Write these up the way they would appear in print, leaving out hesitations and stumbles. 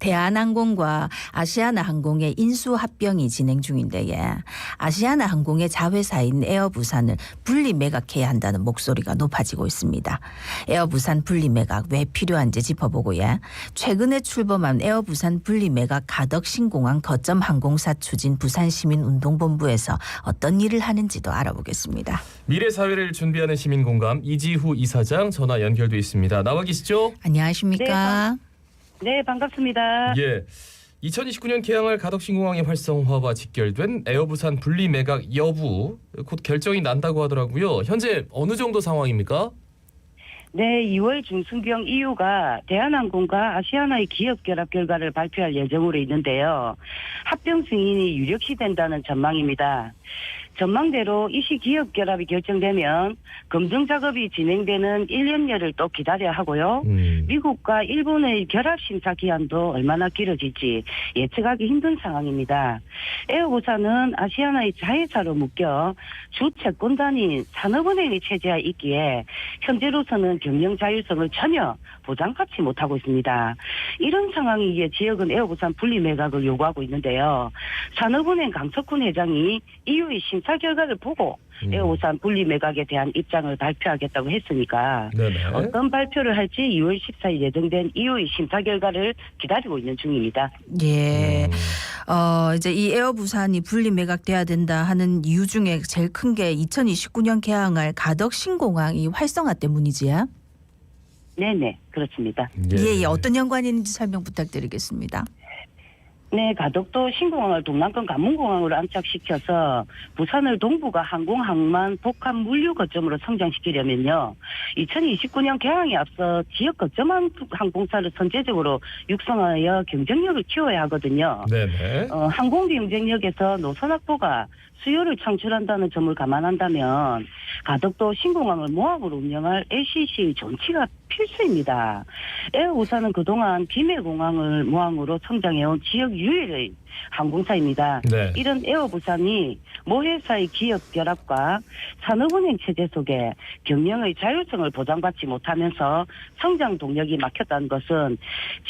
대한항공과 아시아나항공의 인수합병이 진행 중인데 아시아나항공의 자회사인 에어부산을 분리 매각해야 한다는 목소리가 높아지고 있습니다. 에어부산 분리 매각 왜 필요한지 짚어보고 최근에 출범한 에어부산 분리 매각 가덕 신공항 거점 항공사 추진 부산시민운동본부에서 어떤 일을 하는지도 알아보겠습니다. 미래사회를 준비하는 시민공감 이지후 이사장 전화 연결돼 있습니다. 나와 계시죠? 안녕하십니까? 네, 반갑습니다. 예. 2029년 개항할 가덕신공항의 활성화와 직결된 에어부산 분리 매각 여부 곧 결정이 난다고 하더라고요. 현재 어느 정도 상황입니까? 네, 2월 중순경 EU가 대한항공과 아시아나의 기업 결합 결과를 발표할 예정으로 있는데요. 합병 승인이 유력시 된다는 전망입니다. 전망대로 이 시 기업 결합이 결정되면 검증 작업이 진행되는 1년여를 또 기다려야 하고요. 미국과 일본의 결합 심사 기한도 얼마나 길어질지 예측하기 힘든 상황입니다. 에어부산은 아시아나의 자회사로 묶여 주 채권단인 산업은행의 체제하에 있기에 현재로서는 경영 자율성을 전혀 보장받지 못하고 있습니다. 이런 상황이기에 지역은 에어부산 분리 매각을 요구하고 있는데요. 산업은행 강석훈 회장이 EU의 심사 결과를 보고 에어부산 분리 매각에 대한 입장을 발표하겠다고 했으니까 네네. 어떤 발표를 할지 2월 14일 예정된 EU의 심사 결과를 기다리고 있는 중입니다. 예. 이제 이 에어부산이 분리 매각돼야 된다 하는 이유 중에 제일 큰 게 2029년 개항할 가덕 신공항 이 활성화 때문이지요? 네네, 그렇습니다. 예, 어떤 연관이 있는지 설명 부탁드리겠습니다. 네, 가덕도 신공항을 동남권 관문공항으로 안착시켜서 부산을 동북아 항공, 항만, 복합 물류 거점으로 성장시키려면요. 2029년 개항에 앞서 지역 거점 항공사를 선제적으로 육성하여 경쟁력을 키워야 하거든요. 네네. 항공 경쟁력에서 노선 확보가 수요를 창출한다는 점을 감안한다면 가덕도 신공항을 모함으로 운영할 LCC의 존치가 필수입니다. 에어부산은 그동안 김해공항을 모항으로 성장해온 지역 유일의 항공사입니다. 네. 이런 에어부산이 모회사의 기업 결합과 산업은행 체제 속에 경영의 자율성을 보장받지 못하면서 성장 동력이 막혔다는 것은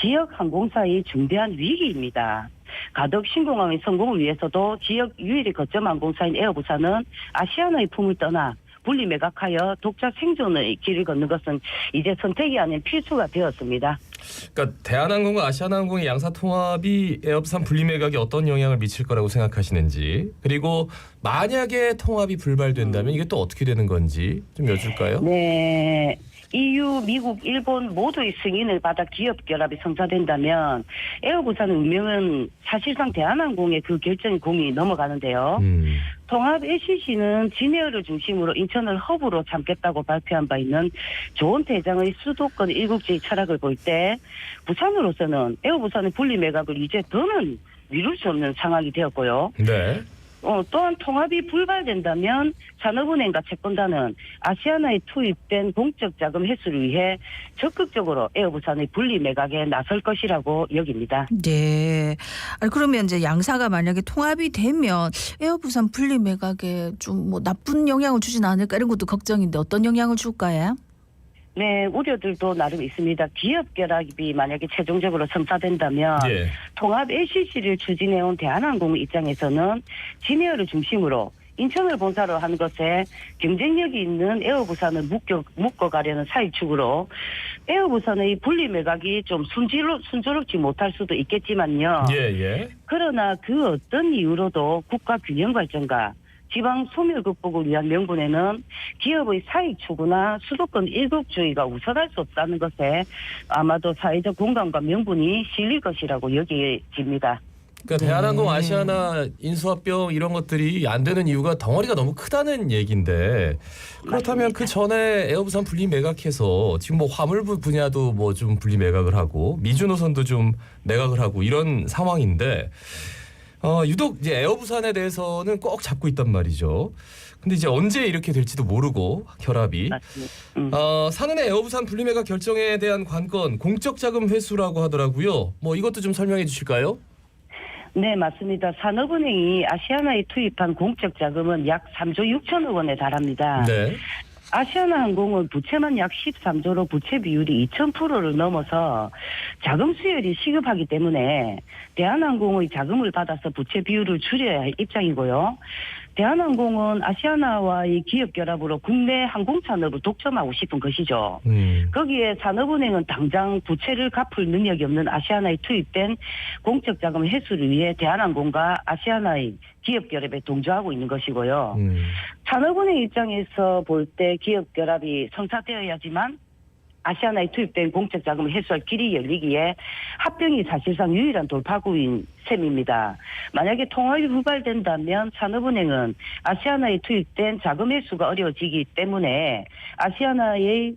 지역 항공사의 중대한 위기입니다. 가덕 신공항의 성공을 위해서도 지역 유일의 거점 항공사인 에어부산은 아시아나의 품을 떠나 분리 매각하여 독자 생존의 길을 걷는 것은 이제 선택이 아닌 필수가 되었습니다. 그러니까 대한항공과 아시아나항공의 양사 통합이 에어부산 분리 매각에 어떤 영향을 미칠 거라고 생각하시는지, 그리고 만약에 통합이 불발된다면 이게 또 어떻게 되는 건지 좀 여쭐까요? 네. EU, 미국, 일본 모두의 승인을 받아 기업 결합이 성사된다면 에어부산의 운명은 사실상 대한항공의 그 결정의 공이 넘어가는데요. 통합 LCC는 진에어를 중심으로 인천을 허브로 삼겠다고 발표한 바 있는 조은태 회장의 수도권 일국주의 철학을 볼 때 부산으로서는 에어부산의 분리 매각을 이제 더는 미룰 수 없는 상황이 되었고요. 네. 또한 통합이 불발된다면 산업은행과 채권단은 아시아나에 투입된 공적 자금 회수를 위해 적극적으로 에어부산의 분리 매각에 나설 것이라고 여깁니다. 네. 그러면 이제 양사가 만약에 통합이 되면 에어부산 분리 매각에 좀 뭐 나쁜 영향을 주진 않을까 이런 것도 걱정인데 어떤 영향을 줄까요? 네, 우려들도 나름 있습니다. 기업 결합이 만약에 최종적으로 성사된다면 예. 통합 LCC를 추진해온 대한항공 입장에서는 진에어를 중심으로 인천을 본사로 한 것에 경쟁력이 있는 에어부산을 묶어가려는 사익축으로 에어부산의 분리 매각이 좀 순조롭지 못할 수도 있겠지만요. 예. 그러나 그 어떤 이유로도 국가 균형 발전과 지방 소멸 극복을 위한 명분에는 기업의 사익 추구나 수도권 일국주의가 우선할 수 없다는 것에 아마도 사회적 공감과 명분이 실릴 것이라고 여겨집니다. 그러니까 대한항공, 아시아나 인수합병 이런 것들이 안 되는 이유가 덩어리가 너무 크다는 얘기인데, 그렇다면 그 전에 에어부산 분리 매각해서 지금 뭐 화물 분야도 뭐 좀 분리 매각을 하고 미주 노선도 좀 매각을 하고 이런 상황인데, 유독 이제 에어부산에 대해서는 꼭 잡고 있단 말이죠. 근데 이제 언제 이렇게 될지도 모르고 결합이. 사는의 에어부산 분리 매각 결정에 대한 관건 공적 자금 회수라고 하더라고요. 뭐 이것도 좀 설명해 주실까요? 네, 맞습니다. 산업은행이 아시아나에 투입한 공적 자금은 약 3조 6천억 원에 달합니다. 네. 아시아나항공은 부채만 약 13조로 부채 비율이 2000%를 넘어서 자금 수혈이 시급하기 때문에 대한항공의 자금을 받아서 부채 비율을 줄여야 할 입장이고요. 대한항공은 아시아나와의 기업 결합으로 국내 항공산업을 독점하고 싶은 것이죠. 거기에 산업은행은 당장 부채를 갚을 능력이 없는 아시아나에 투입된 공적 자금 회수를 위해 대한항공과 아시아나의 기업 결합에 동조하고 있는 것이고요. 산업은행 입장에서 볼 때 기업 결합이 성사되어야지만 아시아나에 투입된 공적 자금을 회수할 길이 열리기에 합병이 사실상 유일한 돌파구인 셈입니다. 만약에 통합이 후발된다면 산업은행은 아시아나에 투입된 자금 회수가 어려워지기 때문에 아시아나의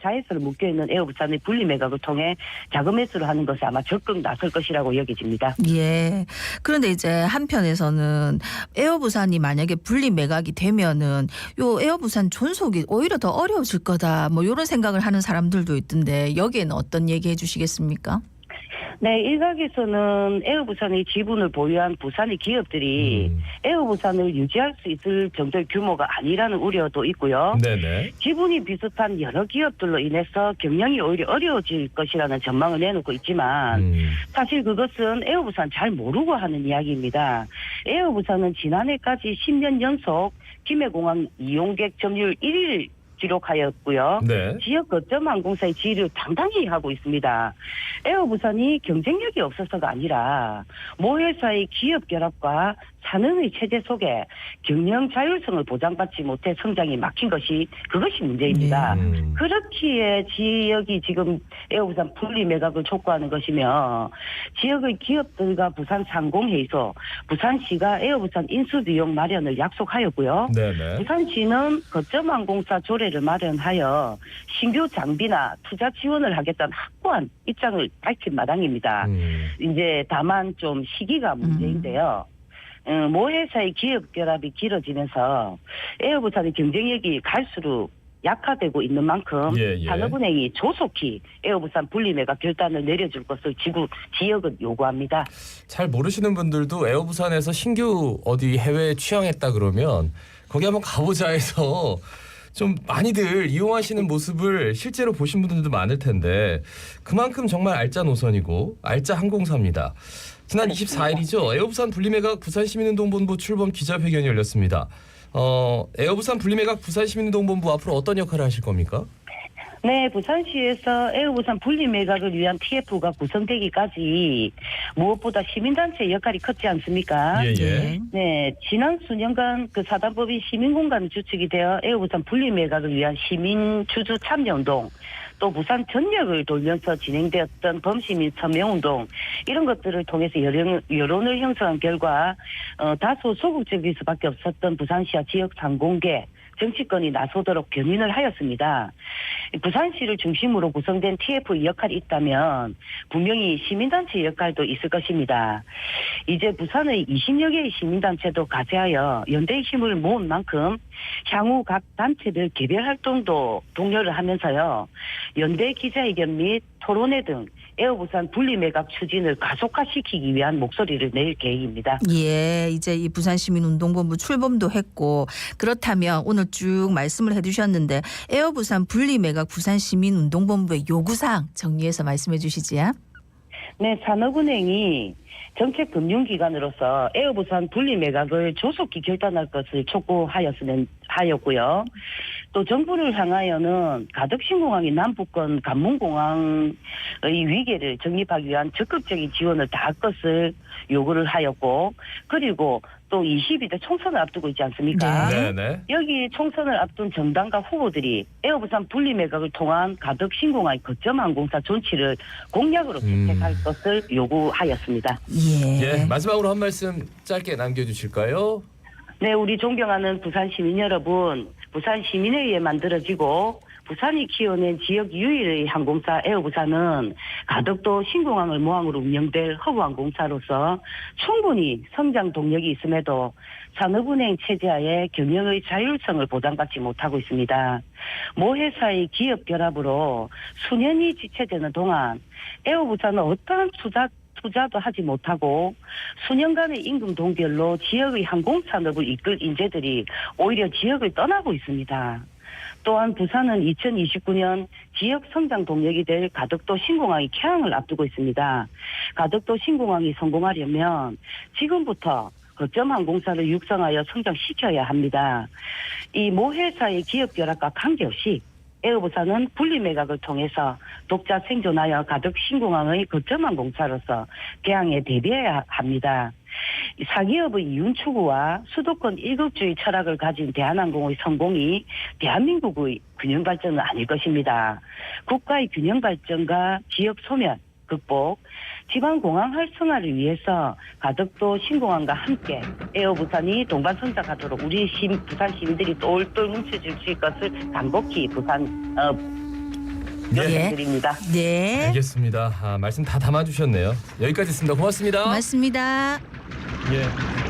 자회사를 묶여있는 에어부산의 분리 매각을 통해 자금 회수를 하는 것에 아마 적극 나설 것이라고 여겨집니다. 예. 그런데 이제 한편에서는 에어부산이 만약에 분리 매각이 되면은 요 에어부산 존속이 오히려 더 어려워질 거다. 뭐 이런 생각을 하는 사람들도 있던데 여기에는 어떤 얘기 해주시겠습니까? 네, 일각에서는 에어부산의 지분을 보유한 부산의 기업들이 에어부산을 유지할 수 있을 정도의 규모가 아니라는 우려도 있고요. 네네. 지분이 비슷한 여러 기업들로 인해서 경영이 오히려 어려워질 것이라는 전망을 내놓고 있지만 사실 그것은 에어부산 잘 모르고 하는 이야기입니다. 에어부산은 지난해까지 10년 연속 김해공항 이용객 점유율 1위를 기록하였고요. 네. 지역 거점 항공사의 지위를 당당히 하고 있습니다. 에어부산이 경쟁력이 없어서가 아니라 모 회사의 기업 결합과 산업의 체제 속에 경영 자율성을 보장받지 못해 성장이 막힌 그것이 문제입니다. 그렇기에 지역이 지금 에어부산 분리 매각을 촉구하는 것이며 지역의 기업들과 부산 상공회의소, 부산시가 에어부산 인수 비용 마련을 약속하였고요. 네네. 부산시는 거점 항공사 조례를 마련하여 신규 장비나 투자 지원을 하겠다는 확고한 입장을 밝힌 마당입니다. 이제 다만 좀 시기가 문제인데요. 모 회사의 기업 결합이 길어지면서 에어부산의 경쟁력이 갈수록 약화되고 있는 만큼 산업은행이 조속히 에어부산 분리 매각 결단을 내려줄 것을 지역은 요구합니다. 잘 모르시는 분들도 에어부산에서 신규 어디 해외에 취항했다 그러면 거기 한번 가보자 해서 좀 많이들 이용하시는 모습을 실제로 보신 분들도 많을 텐데 그만큼 정말 알짜 노선이고 알짜 항공사입니다. 지난 24일이죠. 에어부산 분리매각 부산시민운동본부 출범 기자회견이 열렸습니다. 에어부산 분리매각 부산시민운동본부 앞으로 어떤 역할을 하실 겁니까? 네, 부산시에서 에어부산 분리 매각을 위한 TF가 구성되기까지 무엇보다 시민단체의 역할이 컸지 않습니까? 예. 네, 지난 수년간 그 사단법인 시민공간 주축이 되어 에어부산 분리 매각을 위한 시민주주 참여운동, 또 부산 전역을 돌면서 진행되었던 범시민 서명운동 이런 것들을 통해서 여론을 형성한 결과 다소 소극적일 수밖에 없었던 부산시와 지역 상공계 정치권이 나서도록 견인을 하였습니다. 부산시를 중심으로 구성된 TF의 역할이 있다면 분명히 시민단체의 역할도 있을 것입니다. 이제 부산의 20여 개의 시민단체도 가세하여 연대의 힘을 모은 만큼 향후 각 단체들 개별 활동도 독려를 하면서요. 연대 기자회견 및 토론회 등 에어부산 분리 매각 추진을 가속화시키기 위한 목소리를 낼 계획입니다. 예, 이제 이 부산시민운동본부 출범도 했고 그렇다면 오늘 쭉 말씀을 해주셨는데 에어부산 분리 매각 부산시민운동본부의 요구사항 정리해서 말씀해 주시지요. 네, 산업은행이 정책금융기관으로서 에어부산 분리 매각을 조속히 결단할 것을 촉구하였고요. 또 정부를 향하여는 가덕신공항이 남북권 관문공항의 위계를 정립하기 위한 적극적인 지원을 다할 것을 요구를 하였고 그리고 또 22대 총선을 앞두고 있지 않습니까? 네네. 여기 총선을 앞둔 정당과 후보들이 에어부산 분리 매각을 통한 가덕신공항의 거점 항공사 존치를 공약으로 채택할 것을 요구하였습니다. 예. 마지막으로 한 말씀 짧게 남겨주실까요? 네, 우리 존경하는 부산 시민 여러분, 부산 시민에 의해 만들어지고 부산이 키워낸 지역 유일의 항공사 에어부산은 가덕도 신공항을 모항으로 운영될 허브항공사로서 충분히 성장 동력이 있음에도 산업은행 체제하에 경영의 자율성을 보장받지 못하고 있습니다. 모 회사의 기업 결합으로 수년이 지체되는 동안 에어부산은 어떠한 투자도 하지 못하고 수년간의 임금 동결로 지역의 항공산업을 이끌 인재들이 오히려 지역을 떠나고 있습니다. 또한 부산은 2029년 지역 성장 동력이 될 가덕도 신공항이 개항을 앞두고 있습니다. 가덕도 신공항이 성공하려면 지금부터 거점 항공사를 육성하여 성장시켜야 합니다. 이 모 회사의 기업 결합과 관계없이 에어부산은 분리 매각을 통해서 독자 생존하여 가덕 신공항의 거점 항공사로서 개항에 대비해야 합니다. 사기업의 이윤 추구와 수도권 일극주의 철학을 가진 대한항공의 성공이 대한민국의 균형 발전은 아닐 것입니다. 국가의 균형 발전과 지역 소멸 극복, 지방공항 활성화를 위해서 가덕도 신공항과 함께 에어부산이 동반 성장하도록 우리 부산 시민들이 똘똘 뭉쳐줄 수 있을 것을 간곡히 요청드립니다. 네. 알겠습니다. 말씀 다 담아주셨네요. 여기까지 있습니다. 고맙습니다. 고맙습니다. 예.